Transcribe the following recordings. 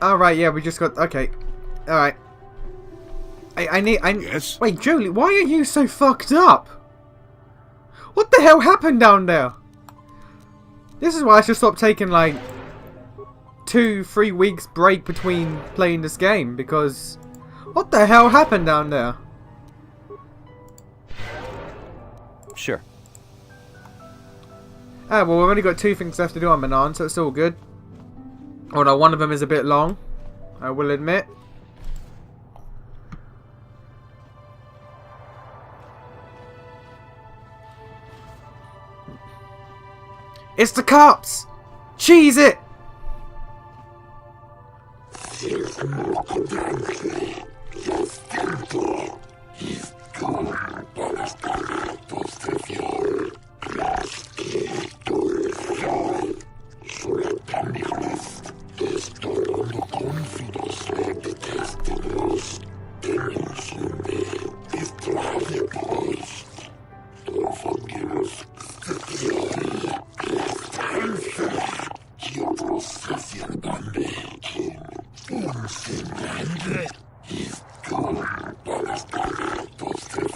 Alright, yeah, we just got... Okay. Alright. I need... Yes? Wait, Julie, why are you so fucked up? What the hell happened down there? This is why I should stop taking, like, 2-3 weeks break between playing this game, because... What the hell happened down there? Sure. Ah, well, we've only got 2 things left to do on Manan, so it's all good. Although one of them is a bit long, I will admit. It's the cops! Cheese it!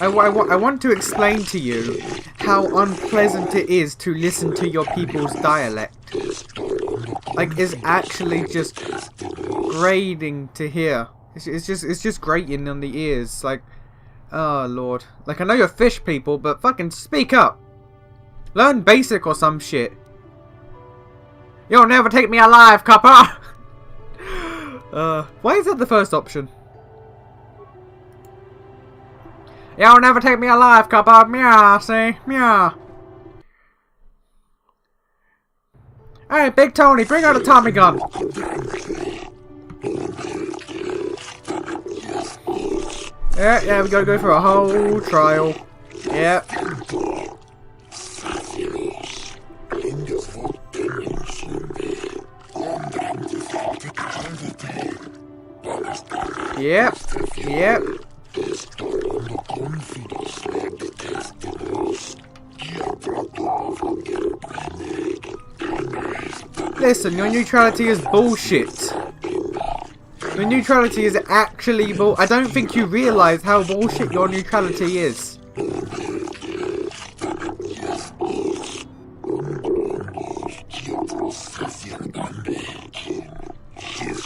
I want to explain to you how unpleasant it is to listen to your people's dialect. Like, it's actually just grating to hear. It's just grating on the ears. Like, oh lord. Like, I know you're fish people, but fucking speak up. Learn basic or some shit. You'll never take me alive, copper. Why is that the first option? You'll never take me alive, copper. Meow, see? Meow. Hey, Big Tony, bring out a Tommy gun. Yeah, we gotta go for a whole trial. Yeah. Yep. Yep. Listen, your neutrality is bullshit. Your neutrality is actually bull. I don't think you realise how bullshit your neutrality is.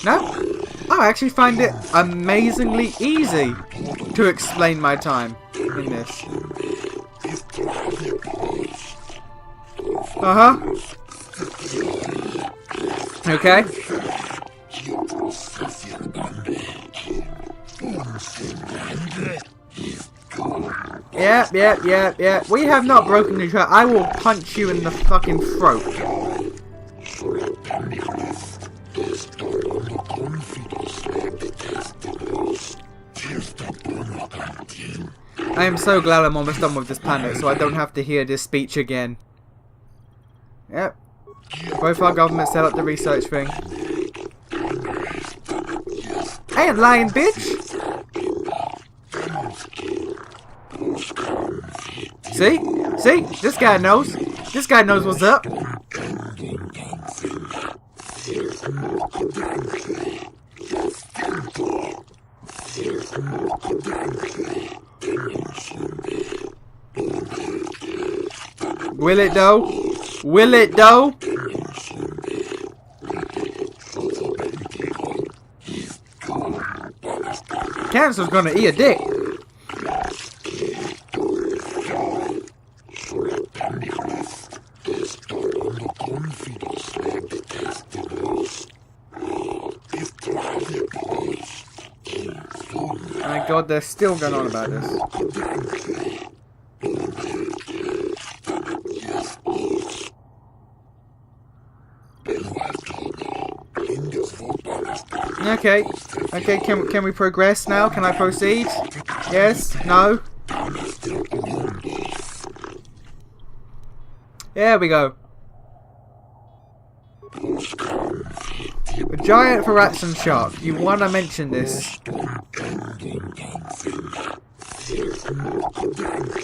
No? I actually find it amazingly easy to explain my time in this. Uh-huh. Okay. Yeah. We have not broken the trap. I will punch you in the fucking throat. I am so glad I'm almost done with this planet, so I don't have to hear this speech again. Yep. Both our governments set up the research thing. I ain't lying, bitch! See? See? This guy knows. This guy knows what's up. Will it though? Will it though? Cancer's gonna eat a dick. My god, they're still going on about this. Okay. Okay, can we progress now? Can I proceed? Yes? No? There we go. A giant for rats and shark. You wanna mention this?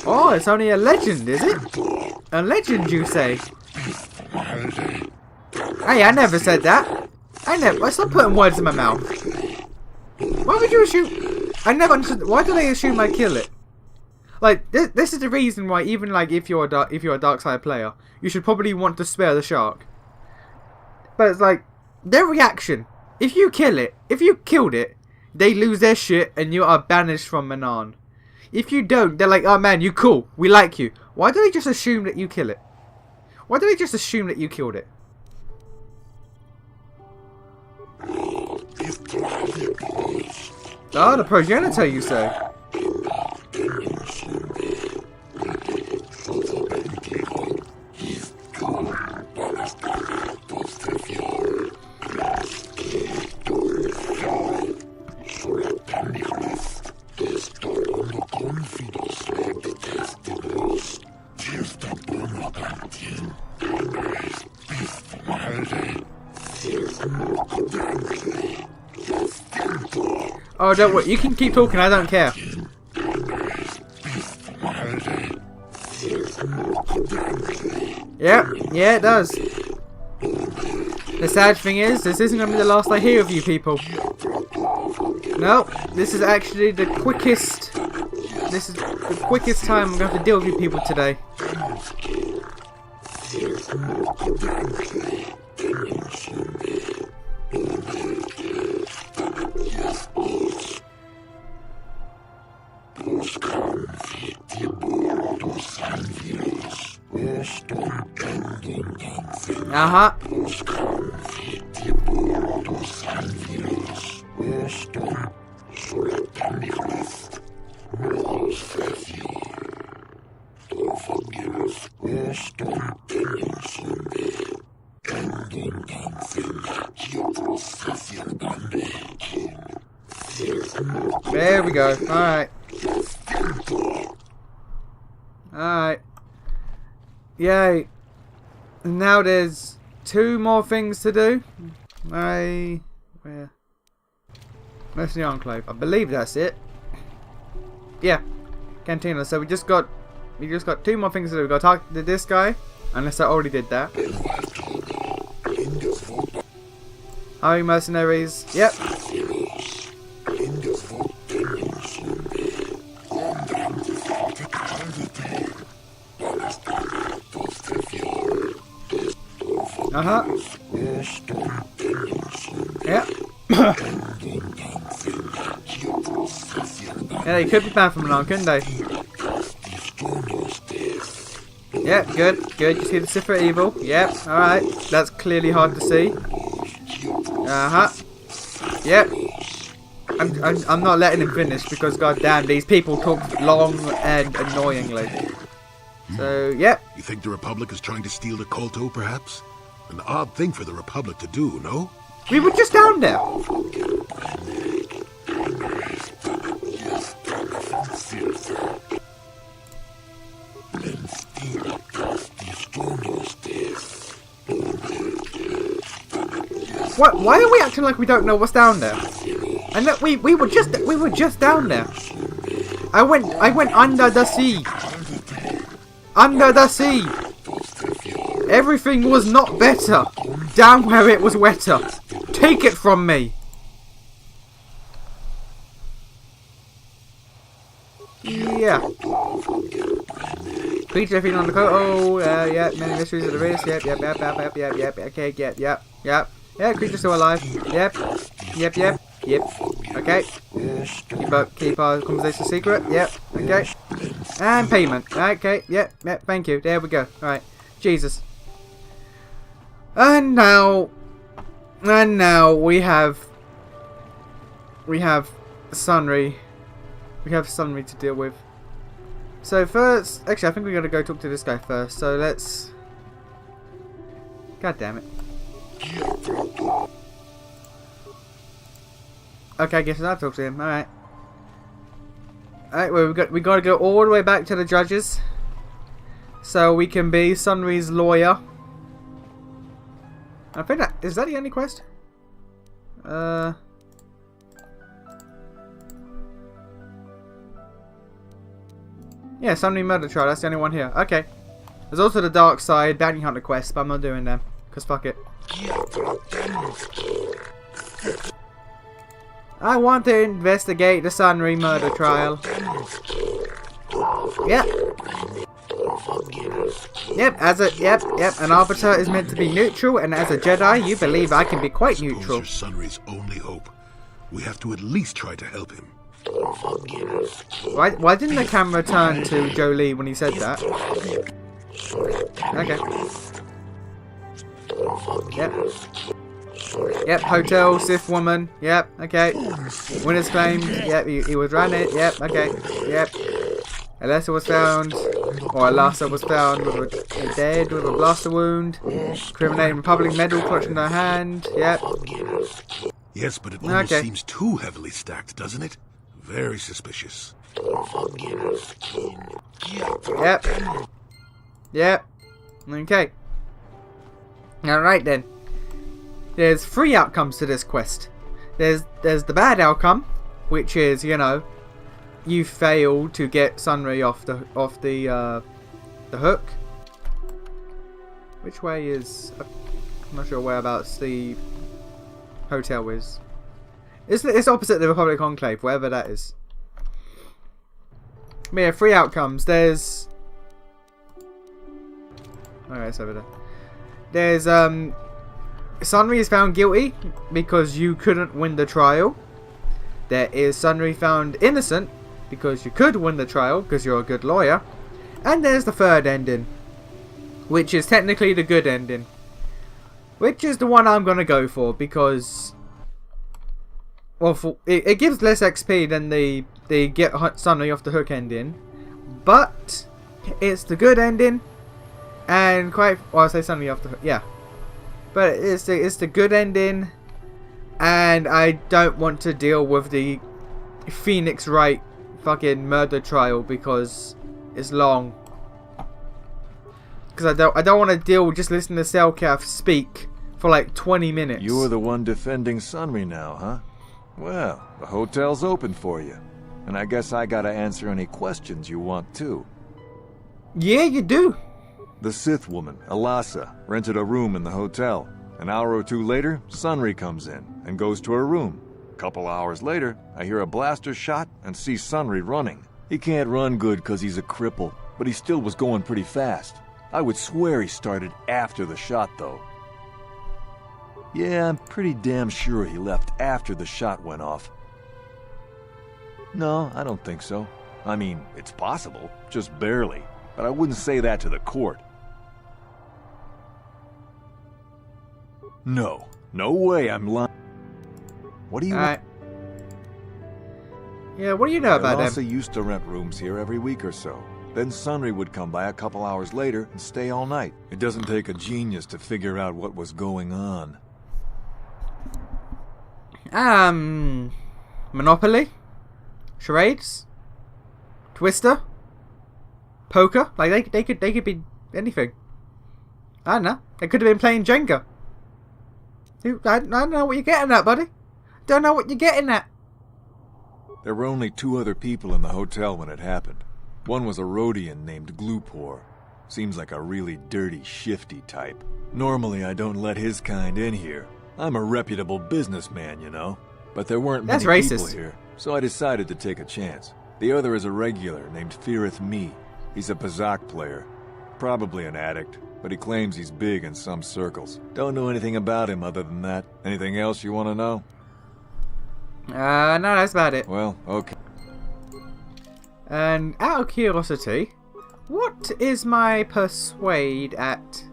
Oh, it's only a legend, is it? A legend, you say? Hey, I never said that. I stop putting words in my mouth. Why would you assume? I never understood. Why do they assume I kill it? Like this is the reason why even like if you're a dark side player, you should probably want to spare the shark. But it's like their reaction. If you kill it, if you killed it, they lose their shit and you are banished from Manan. If you don't, they're like, oh man, you cool, we like you. Why do they just assume that you kill it? Why do they just assume that you killed it? Oh, the progenitor, you say? Oh, don't worry. You can keep talking. I don't care. Yep. Yeah, it does. The sad thing is, this isn't going to be the last I hear of you people. No, this is actually the quickest... This is the quickest time I'm going to have to deal with you people today. Uh-huh. There we go. Alright. Alright. Yay. Now there's 2 more things to do. Where? Where's the Enclave? I believe that's it. Yeah. Cantina. So we just got 2 more things to do. We gotta talk to this guy. Unless I already did that. Hiring mercenaries. Yep. Uh-huh. Yep. Yeah, they could be banned from Milan, couldn't they? Yep, good. You see the Cipher Evil? Yep, alright. That's clearly hard to see. Uh-huh. Yep. I'm not letting him finish because goddamn these people talk long and annoyingly. So, yep. You think the Republic is trying to steal the Kolto, perhaps? An odd thing for the Republic to do, no? We were just down there. What? Why are we acting like we don't know what's down there? And that we were just down there. I went under the sea. Under the sea. Everything was not better. Down where it was wetter. Take it from me. Yeah. Creature feeding on the coast. Oh, yeah. Many mysteries of the race. Yep. Okay, yep. Yeah, creature still alive. Yep. Okay. Keep our conversation secret. Yep. Okay. And payment. Okay. Yep. Thank you. There we go. All right. Jesus. And now we have Sunry. We have Sunry to deal with. So first, actually, I think we gotta go talk to this guy first. So let's. God damn it. Okay, I guess I'll talk to him. All right. All right. Well, we gotta go all the way back to the judges, so we can be Sunry's lawyer. I think is that the only quest? Yeah, Sunry murder trial. That's the only one here. Okay. There's also the dark side bounty hunter quest, but I'm not doing them. Cause fuck it. I want to investigate the Sunry murder trial. Yep. Yep. An arbiter is meant to be neutral, and as a Jedi, you believe I can be quite neutral. Sunry's only hope. We have to at least try to help him. Why didn't the camera turn to Jolie when he said that? Okay. Yep, hotel, Sith woman. Yep, okay. Winner's claimed. Yep, he was running. Yep, okay. Yep. Alessa was found, or Alassa was found dead with a blaster wound. Criminating Republic medal clutched in her hand. Yep. Yes, but it almost seems too heavily stacked, doesn't it? Very suspicious. Yep. Yep. Okay. Alright then. There's 3 outcomes to this quest. There's the bad outcome, which is, you know, you fail to get Sunry off the hook. Which way is? I'm not sure whereabouts the hotel is. It's opposite the Republic Enclave, wherever that is. But yeah, 3 outcomes. There's. Alright, it's over there. There's Sunry is found guilty because you couldn't win the trial. There is Sunry found innocent because you could win the trial because you're a good lawyer. And there's the 3rd ending, which is technically the good ending, which is the one I'm gonna go for because, well, it gives less XP than the get Sunry off the hook ending, but it's the good ending. And quite, well, I'll say Sunry off the hook, yeah. But it's the good ending, and I don't want to deal with the Phoenix Wright fucking murder trial because it's long. Because I don't want to deal with just listening to Selkath speak for like 20 minutes. You're the one defending Sunry now, huh? Well, the hotel's open for you, and I guess I gotta answer any questions you want too. Yeah, you do. The Sith woman, Alassa, rented a room in the hotel. An hour or 2 later, Sunry comes in and goes to her room. A couple hours later, I hear a blaster shot and see Sunry running. He can't run good because he's a cripple, but he still was going pretty fast. I would swear he started after the shot, though. Yeah, I'm pretty damn sure he left after the shot went off. No, I don't think so. I mean, it's possible, just barely. But I wouldn't say that to the court. No way I'm lying. What do you... Alright. Yeah, what do you know about them? Alassa used to rent rooms here every week or so. Then Sunry would come by a couple hours later and stay all night. It doesn't take a genius to figure out what was going on. Monopoly? Charades? Twister? Poker? Like they could be anything. I don't know. They could have been playing Jenga. I don't know what you're getting at, buddy. Don't know what you're getting at. There were only 2 other people in the hotel when it happened. One was a Rhodian named Glupor. Seems like a really dirty, shifty type. Normally I don't let his kind in here. I'm a reputable businessman, you know. But there weren't many people here, so I decided to take a chance. The other is a regular named Firith Me. He's a Pazak player. Probably an addict, but he claims he's big in some circles. Don't know anything about him other than that. Anything else you want to know? No, that's about it. Well, okay. And out of curiosity, what is my persuade at?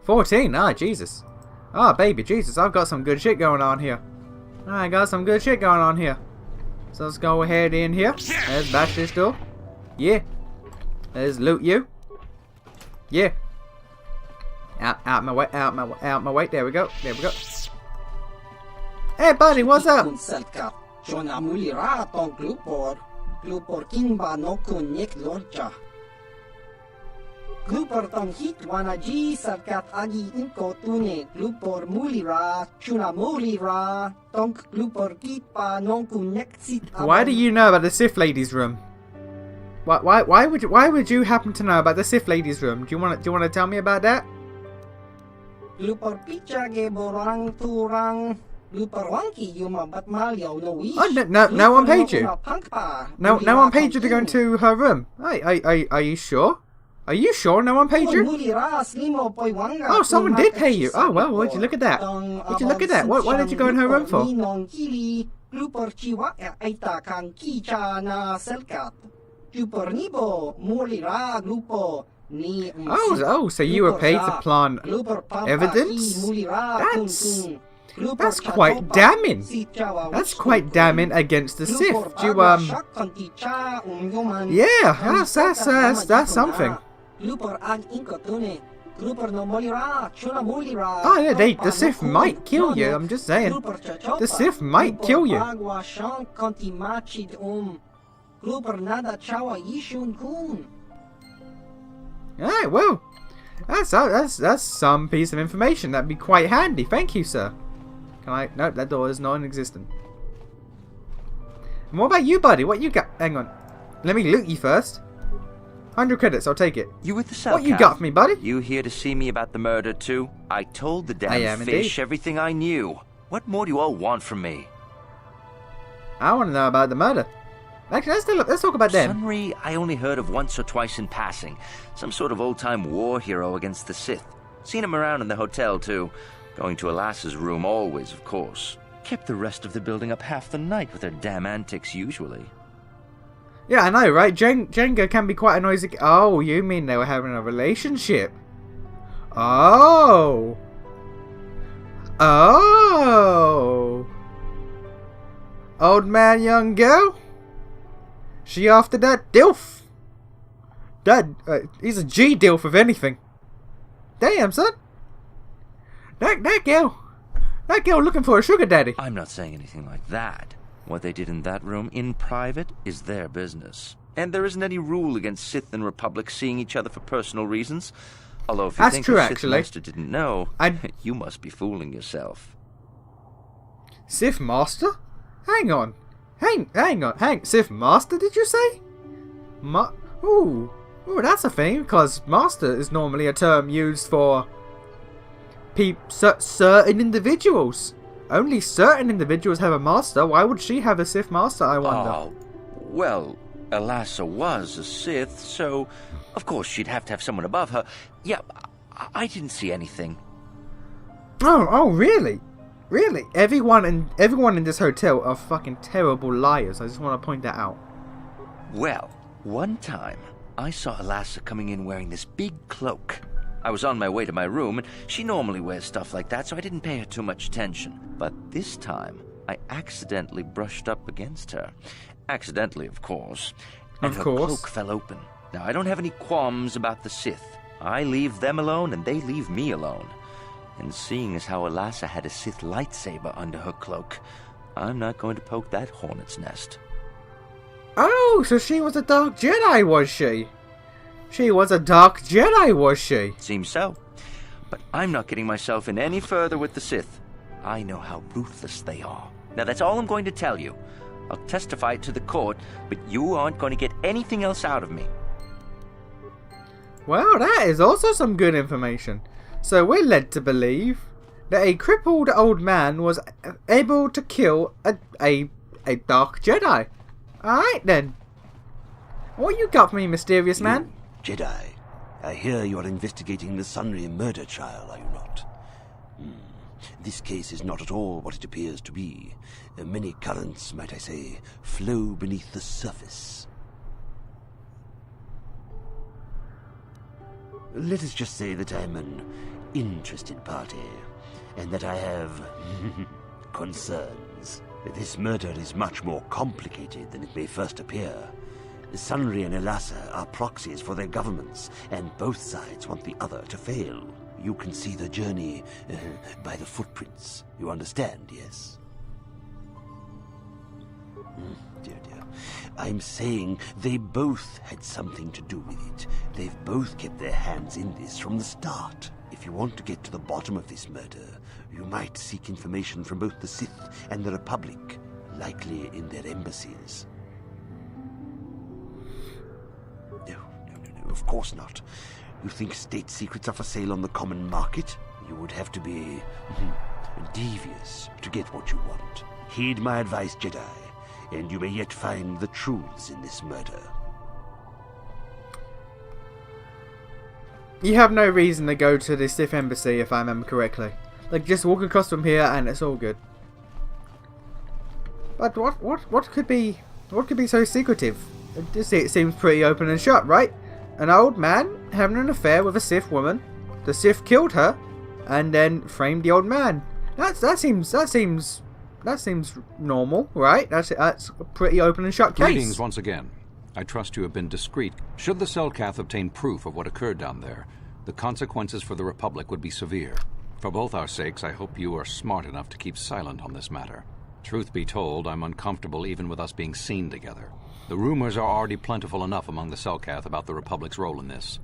14. Ah, Jesus. Ah, baby Jesus, I've got some good shit going on here. I got some good shit going on here. So let's go ahead in here. Let's bash this door. Yeah. Let's loot you. Yeah. Out my way. Out my way. There we go. There we go. Hey, buddy, what's up? Glupor tong hit wanaji sarkat agi inko tune glupor mulira chuna mulira tonk glupor kit pa non kunek sit. Why do you know about the Sith lady's room? Why would you happen to know about the Sith lady's room? Do you want to tell me about that? Lupor picha ge borang turang. Lupor wanki yuma bat malyo no wish. Oh, no one paid you. No one paid you to go Lupor into her room. Are you sure? Are you sure no one paid you? Oh, someone did pay you. Oh, well, would you look at that? Would you look at that? Why did you go in her room for? Oh, so you were paid to plant evidence? That's quite damning. That's quite damning against the Sith. Yeah, that's something. Oh yeah, the Sith might kill you, I'm just saying. The Sith might kill you. Alright, well, that's some piece of information. That'd be quite handy. Thank you, sir. Can I? Nope, that door is non-existent. And what about you, buddy? What you got? Hang on. Let me loot you first. 100 credits, I'll take it. You with the cell, What you got for me, buddy? You here to see me about the murder, too? I told the damn fish everything I knew. What more do you all want from me? I want to know about the murder. Actually, let's talk about them. Sunry, I only heard of once or twice in passing. Some sort of old-time war hero against the Sith. Seen him around in the hotel, too. Going to Alassa's room always, of course. Kept the rest of the building up half the night with their damn antics usually. Yeah, I know, right? Jenga can be quite a noisy... Oh, you mean they were having a relationship? Oh. Oh. Old man, young girl? She after that dilf? He's a G dilf if anything. Damn, son. That girl looking for a sugar daddy. I'm not saying anything like that. What they did in that room in private is their business. And there isn't any rule against Sith and Republic seeing each other for personal reasons. Although if you think the Sith Master didn't know, you must be fooling yourself. Sith Master? Hang on. Sith Master, did you say? Ooh, that's a thing, because Master is normally a term used for certain individuals. Only certain individuals have a master. Why would she have a Sith Master, I wonder? Oh, well, Alassa was a Sith, so of course she'd have to have someone above her. Yeah, I didn't see anything. Oh, really? Really? Everyone in this hotel are fucking terrible liars. I just want to point that out. Well, one time, I saw Alassa coming in wearing this big cloak. I was on my way to my room, and she normally wears stuff like that, so I didn't pay her too much attention. But this time, I accidentally brushed up against her. Accidentally, of course. And her cloak fell open. Now, I don't have any qualms about the Sith. I leave them alone, and they leave me alone. And seeing as how Alassa had a Sith lightsaber under her cloak, I'm not going to poke that hornet's nest. Oh, so she was a Dark Jedi, was she? She was a Dark Jedi, was she? Seems so. But I'm not getting myself in any further with the Sith. I know how ruthless they are. Now that's all I'm going to tell you. I'll testify it to the court, but you aren't going to get anything else out of me. Well, that is also some good information. So we're led to believe that a crippled old man was able to kill a Dark Jedi. Alright then. What you got for me, mysterious man? Jedi, I hear you are investigating the Sunry murder trial, are you not? This case is not at all what it appears to be. Many currents, might I say, flow beneath the surface. Let us just say that I'm an interested party, and that I have concerns. This murder is much more complicated than it may first appear. Sunry and Alassa are proxies for their governments, and both sides want the other to fail. You can see the journey by the footprints. You understand, yes? Dear. I'm saying they both had something to do with it. They've both kept their hands in this from the start. If you want to get to the bottom of this murder, you might seek information from both the Sith and the Republic, likely in their embassies. of course not. You think state secrets are for sale on the common market? You would have to be devious to get what you want. Heed my advice, Jedi, and you may yet find the truths in this murder. You have no reason to go to the Sith embassy, if I remember correctly. Like, just walk across from here and it's all good. But what could be so secretive? It seems pretty open and shut, right? An old man having an affair with a Sith woman. The Sith killed her, and then framed the old man. That seems normal, right? That's a pretty open and shut case. Greetings once again. I trust you have been discreet. Should the Selkath obtain proof of what occurred down there, the consequences for the Republic would be severe. For both our sakes, I hope you are smart enough to keep silent on this matter. Truth be told, I'm uncomfortable even with us being seen together. The rumors are already plentiful enough among the Selkath about the Republic's role in this.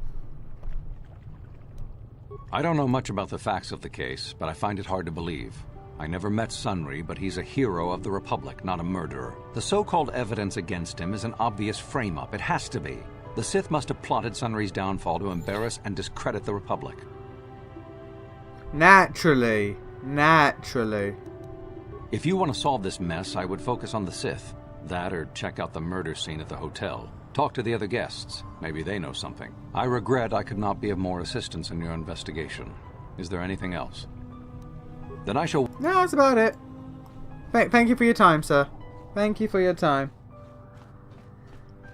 I don't know much about the facts of the case, but I find it hard to believe. I never met Sunry, but he's a hero of the Republic, not a murderer. The so-called evidence against him is an obvious frame-up. It has to be. The Sith must have plotted Sunry's downfall to embarrass and discredit the Republic. Naturally. If you want to solve this mess, I would focus on the Sith. That or check out the murder scene at the hotel. Talk to the other guests. Maybe they know something. I regret I could not be of more assistance in your investigation. Is there anything else? Then I shall... No, that's about it. Thank you for your time, sir. Thank you for your time.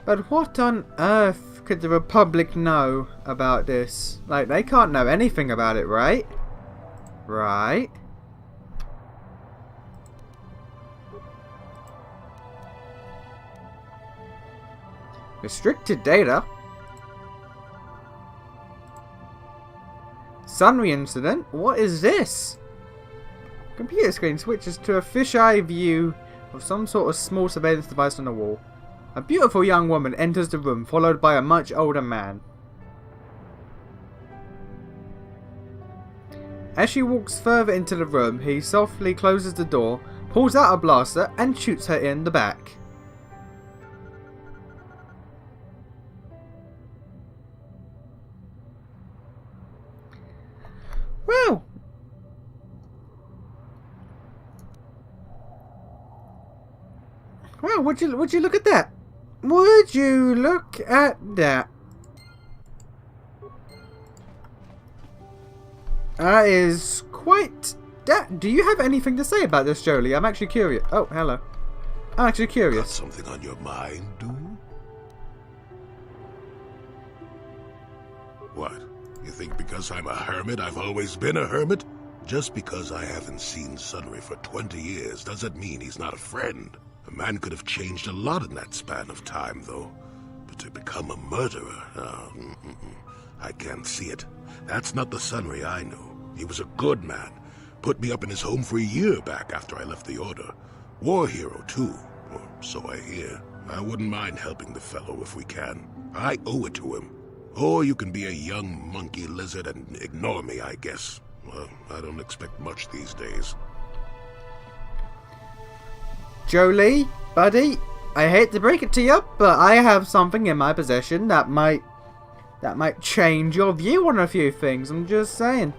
But what on earth could the Republic know about this? Like, they can't know anything about it, right? Right? Restricted data? Sunry incident? What is this? Computer screen switches to a fisheye view of some sort of small surveillance device on the wall. A beautiful young woman enters the room, followed by a much older man. As she walks further into the room, he softly closes the door, pulls out a blaster, and shoots her in the back. Well, would you look at that? Would you look at that? That is quite... Do you have anything to say about this, Jolie? I'm actually curious. Oh, hello. I'm actually curious. Got something on your mind, dude? What? You think because I'm a hermit, I've always been a hermit? Just because I haven't seen Sunry for 20 years doesn't mean he's not a friend. A man could have changed a lot in that span of time, though. But to become a murderer, I can't see it. That's not the Sunry I knew. He was a good man. Put me up in his home for a year back after I left the Order. War hero, too. Or so I hear. I wouldn't mind helping the fellow if we can. I owe it to him. Or you can be a young monkey lizard and ignore me, I guess. Well, I don't expect much these days. Jolie, buddy, I hate to break it to you, but I have something in my possession that might change your view on a few things. I'm just saying.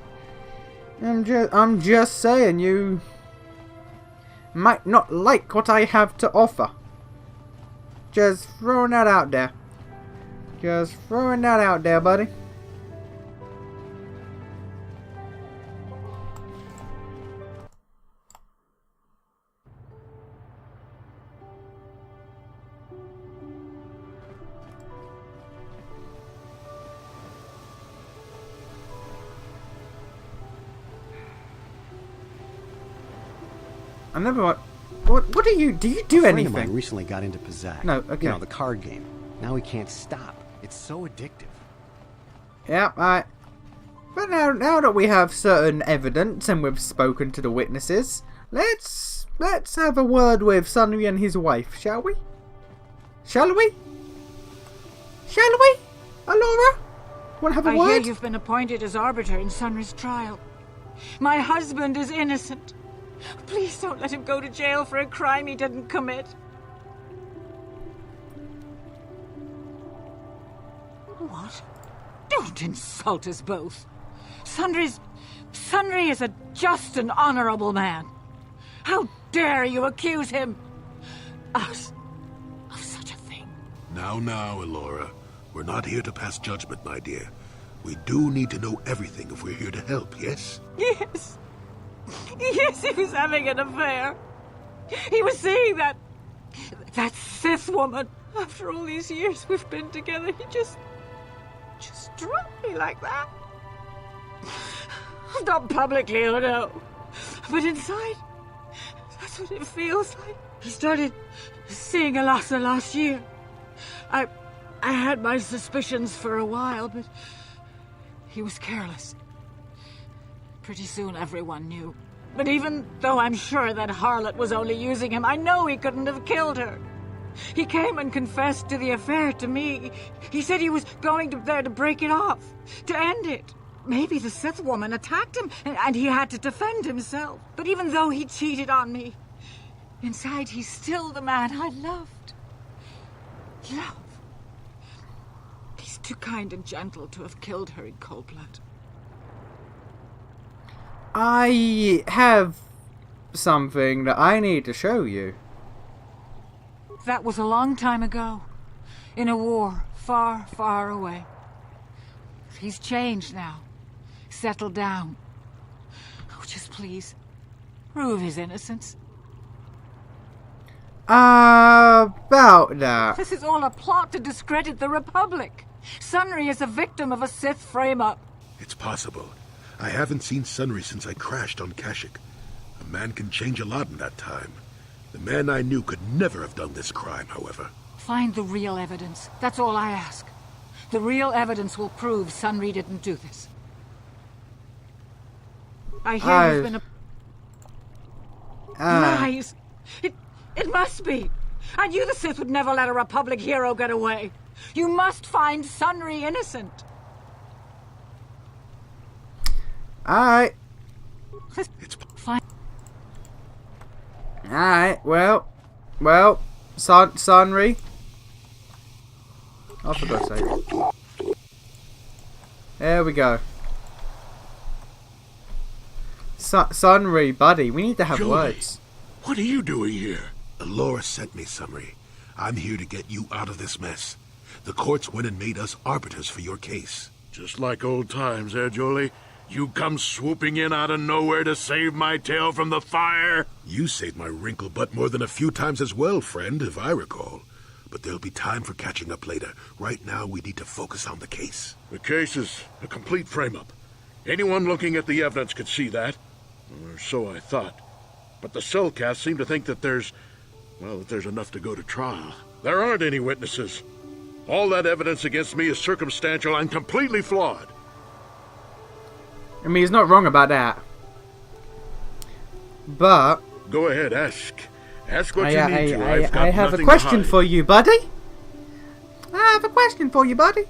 I'm just saying you might not like what I have to offer. Just throwing that out there. Just throwing that out there, buddy. I never. What do you do? You do A friend anything? of mine recently got into Pizzak. No, okay. You know, the card game. Now he can't stop. It's so addictive. Yeah, alright. But now that we have certain evidence and we've spoken to the witnesses, let's have a word with Sunry and his wife, shall we? Shall we? Shall we? Alora? Want to have a I word? hear you've been appointed as arbiter in Sunry's trial. My husband is innocent. Please don't let him go to jail for a crime he didn't commit. What? Don't insult us both. Sunry is a just and honorable man. How dare you accuse him of such a thing? Now, Elora. We're not here to pass judgment, my dear. We do need to know everything if we're here to help, yes? Yes. Yes, he was having an affair. He was seeing that Sith woman. After all these years we've been together, he just dropped me like that. Not publicly, oh no. But inside, that's what it feels like. He started seeing Elasa last year. I had my suspicions for a while, but he was careless. Pretty soon everyone knew. But even though I'm sure that harlot was only using him, I know he couldn't have killed her. He came and confessed to the affair to me. He said he was going there to break it off, to end it. Maybe the Sith woman attacked him, and he had to defend himself. But even though he cheated on me, inside he's still the man I loved. Love. He's too kind and gentle to have killed her in cold blood. I have something that I need to show you. That was a long time ago, in a war far, far away. He's changed now, settled down. Oh, just please, prove his innocence. About that. This is all a plot to discredit the Republic. Sunry is a victim of a Sith frame-up. It's possible. I haven't seen Sunry since I crashed on Kashyyyk. A man can change a lot in that time. The man I knew could never have done this crime, however. Find the real evidence. That's all I ask. The real evidence will prove Sunry didn't do this. I hear you've been Lies! It must be! I knew the Sith would never let a Republic hero get away. You must find Sunry innocent. Alright. It's Fine. Alright, well, Sunry. Oh, for God's sake. There we go. Sunry, buddy, we need to have Joey, words. What are you doing here? Elora sent me, Sunry. I'm here to get you out of this mess. The courts went and made us arbiters for your case. Just like old times, Jolie? You come swooping in out of nowhere to save my tail from the fire? You saved my wrinkle butt more than a few times as well, friend, if I recall. But there'll be time for catching up later. Right now, we need to focus on the case. The case is a complete frame-up. Anyone looking at the evidence could see that. Or so I thought. But the Cellcath seem to think that there's enough to go to trial. There aren't any witnesses. All that evidence against me is circumstantial and completely flawed. I mean, he's not wrong about that. But... Go ahead, ask. Ask what you need to. I have a question for you, buddy. I have a question for you, buddy.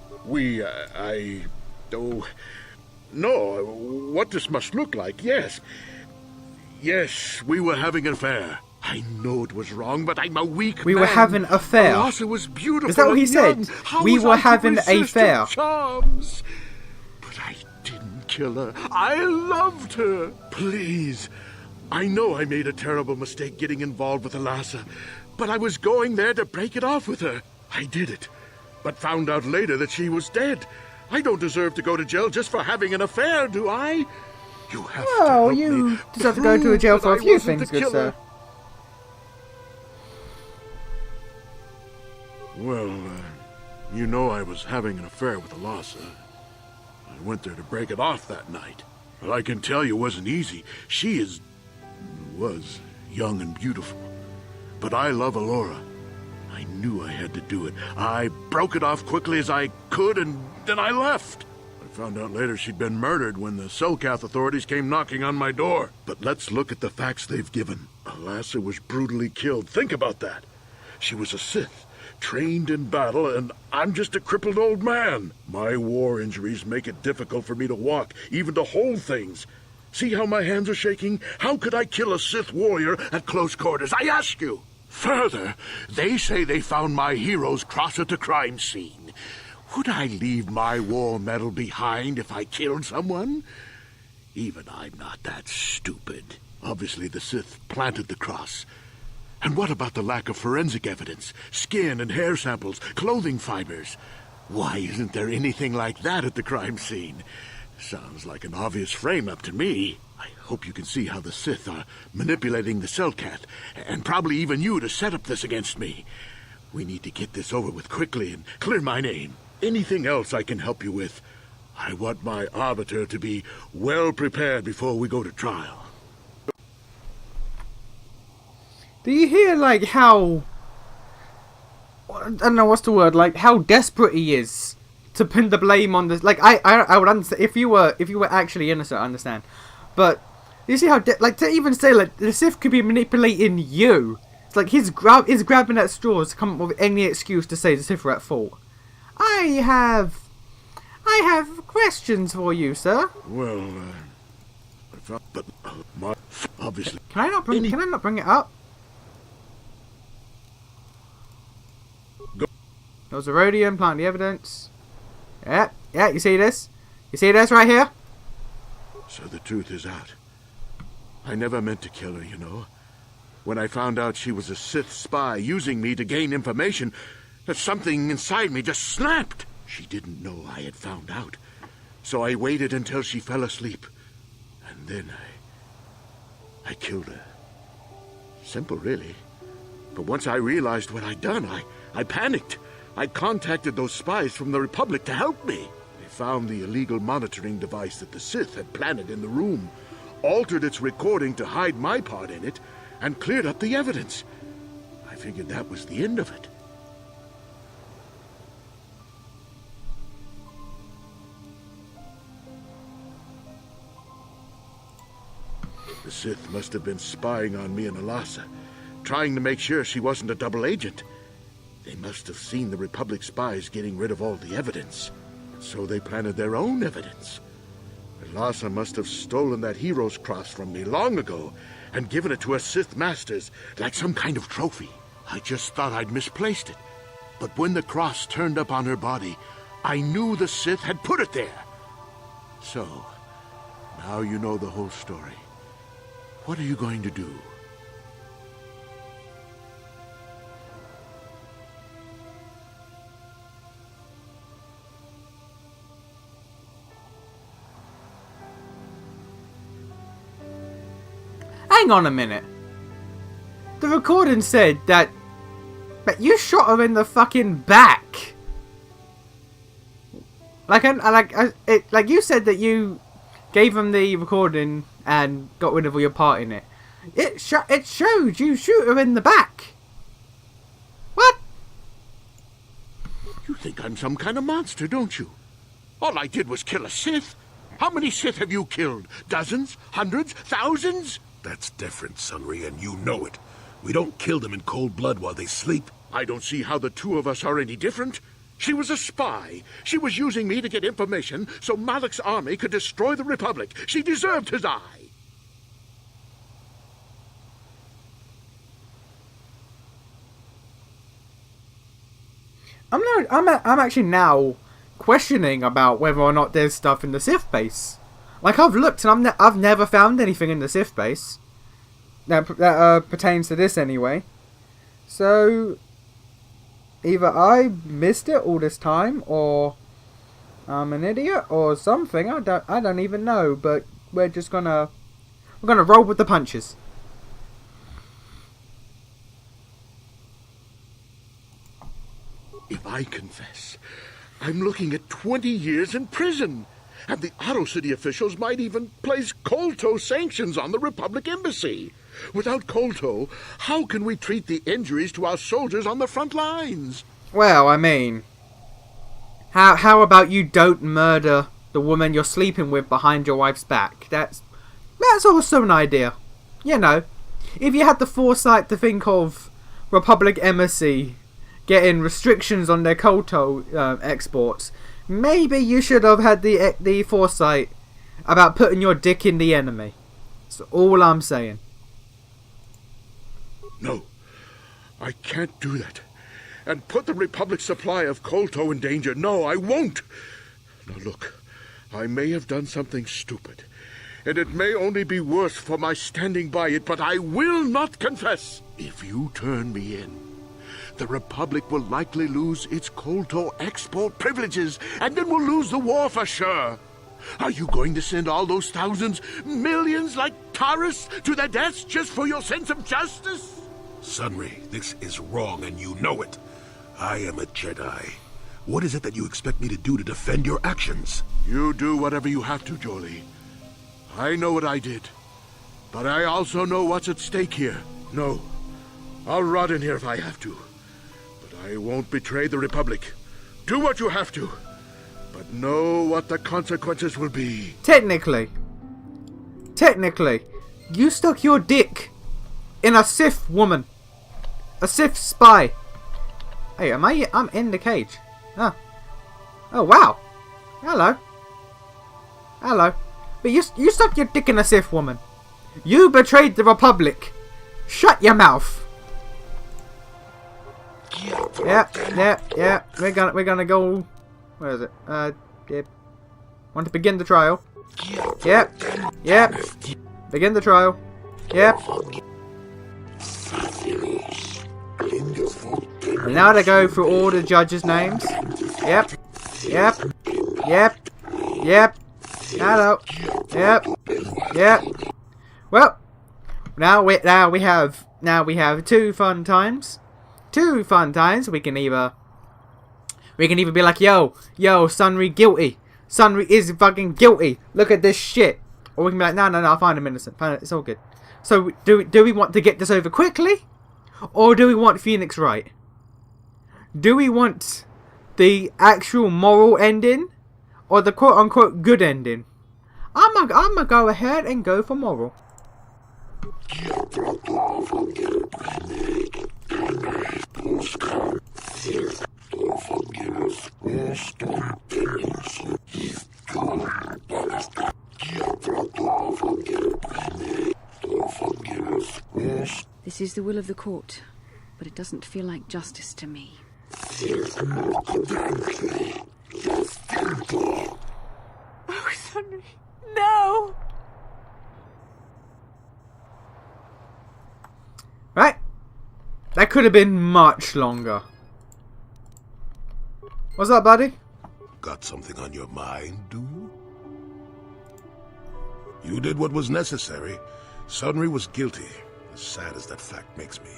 No, what this must look like, yes. Yes, we were having an affair. I know it was wrong, but I'm a weak man. We were having an affair. Elasa was beautiful. Is that what he said? We were having a affair. Charms? But I didn't kill her. I loved her. Please. I know I made a terrible mistake getting involved with Elasa, but I was going there to break it off with her. I did it, but found out later that she was dead. I don't deserve to go to jail just for having an affair, do I? You have to help me. You deserve to go to a jail for a few things, good sir. Well, you know I was having an affair with Elasa. I went there to break it off that night. Well, I can tell you it wasn't easy. She was young and beautiful. But I love Elora. I knew I had to do it. I broke it off quickly as I could, and then I left. I found out later she'd been murdered when the Cellcath authorities came knocking on my door. But let's look at the facts they've given. Elasa was brutally killed. Think about that. She was a Sith, trained in battle, and I'm just a crippled old man. My war injuries make it difficult for me to walk, even to hold things. See how my hands are shaking? How could I kill a Sith warrior at close quarters? I ask you. Further, they say they found my hero's cross at the crime scene. Would I leave my war medal behind if I killed someone? Even I'm not that stupid. Obviously, the Sith planted the cross. And what about the lack of forensic evidence? Skin and hair samples, clothing fibers. Why isn't there anything like that at the crime scene? Sounds like an obvious frame-up to me. I hope you can see how the Sith are manipulating the Cellcath, and probably even you to set up this against me. We need to get this over with quickly and clear my name. Anything else I can help you with? I want my arbiter to be well prepared before we go to trial. Do you hear, like, how... I don't know what's the word, like, how desperate he is to pin the blame on this. Like, I would understand, if you were actually innocent, I understand. But, you see how, like, to even say, like, the Sith could be manipulating you. It's like, he's grabbing at straws to come up with any excuse to say the Sith are at fault. I have questions for you, sir. Well, but obviously... Can I not bring it up? There was a Rhodium, plant the evidence. Yeah, you see this? You see this right here? So the truth is out. I never meant to kill her, you know. When I found out she was a Sith spy using me to gain information, that something inside me just snapped. She didn't know I had found out. So I waited until she fell asleep. And then I killed her. Simple, really. But once I realized what I'd done, I panicked. I contacted those spies from the Republic to help me. They found the illegal monitoring device that the Sith had planted in the room, altered its recording to hide my part in it, and cleared up the evidence. I figured that was the end of it. The Sith must have been spying on me and Alasa, trying to make sure she wasn't a double agent. They must have seen the Republic spies getting rid of all the evidence, so they planted their own evidence. Alasa must have stolen that hero's cross from me long ago and given it to her Sith masters like some kind of trophy. I just thought I'd misplaced it. But when the cross turned up on her body, I knew the Sith had put it there. So, now you know the whole story. What are you going to do? Hang on a minute. The recording said that you shot her in the fucking back. Like you said that you gave him the recording and got rid of all your part in it. It showed you shoot her in the back. What? You think I'm some kind of monster, don't you? All I did was kill a Sith. How many Sith have you killed? Dozens? Hundreds? Thousands? That's different, Sunry, and you know it. We don't kill them in cold blood while they sleep. I don't see how the two of us are any different. She was a spy. She was using me to get information so Malak's army could destroy the Republic. She deserved his eye. I'm actually now questioning about whether or not there's stuff in the Sith base. Like, I've looked and I've never found anything in the Sith base that pertains to this anyway. So either I missed it all this time, or I'm an idiot, or something. I don't even know. But we're gonna roll with the punches. If I confess, I'm looking at 20 years in prison. And the Otto City officials might even place Kolto sanctions on the Republic Embassy. Without Kolto, how can we treat the injuries to our soldiers on the front lines? Well, I mean, how about you don't murder the woman you're sleeping with behind your wife's back? That's also an idea. You know, if you had the foresight to think of Republic Embassy getting restrictions on their Kolto exports, maybe you should have had the foresight about putting your dick in the enemy. That's all I'm saying. No, I can't do that. and put the Republic's supply of colto in danger. No, I won't. Now look, I may have done something stupid, and it may only be worse for my standing by it, but I will not confess. If you turn me in, the Republic will likely lose its colto export privileges, and then we'll lose the war for sure. Are you going to send all those thousands, millions like Taurus to their deaths just for your sense of justice? Sunry, this is wrong and you know it. I am a Jedi. What is it that you expect me to do to defend your actions? You do whatever you have to, Jolie. I know what I did, but I also know what's at stake here. No, I'll rot in here if I have to, but I won't betray the Republic. Do what you have to, but know what the consequences will be. Technically, you stuck your dick in a Sith woman. A Sith spy. Hey, I'm in the cage. Oh. Oh, wow. Hello. But you stuck your dick in a Sith woman. You betrayed the Republic. Shut your mouth. Yeah. We're gonna go. Where is it? Yeah. Want to begin the trial? Yep. Begin the trial. Yep. And now to go through all the judges' names. Yep. Hello. Yep. Well, now we have two fun times. We can either be like, yo, Sunry guilty. Sunry is fucking guilty. Look at this shit. Or we can be like, no, I find him innocent. It's all good. So do we want to get this over quickly, or do we want Phoenix right? Do we want the actual moral ending, or the quote-unquote good ending? I'm gonna go ahead and go for moral. This is the will of the court, but it doesn't feel like justice to me. Oh, Sunry, no! Right? That could have been much longer. What's up, buddy? Got something on your mind, do you? You did what was necessary. Sunry was guilty. As sad as that fact makes me.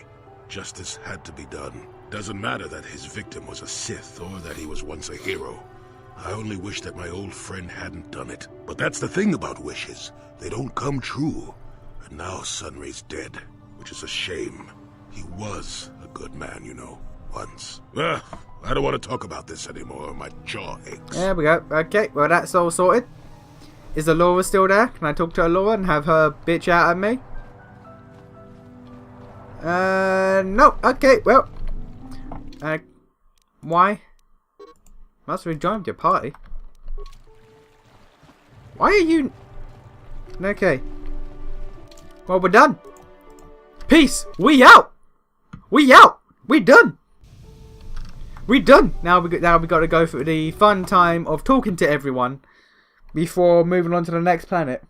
Justice had to be done. Doesn't matter that his victim was a Sith or that he was once a hero. I only wish that my old friend hadn't done it. But that's the thing about wishes. They don't come true. And now Sunry's dead, which is a shame. He was a good man, you know, once. Well, I don't want to talk about this anymore. My jaw aches. There we go. Okay, well that's all sorted. Is Allura still there? Can I talk to Allura and have her bitch out at me? No. Okay, well. Why? Must have rejoined your party. Why are you... Okay. Well, we're done. Peace. We out. We out. We done. We done. Now we got to go through the fun time of talking to everyone before moving on to the next planet.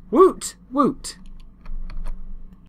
Woot. Woot.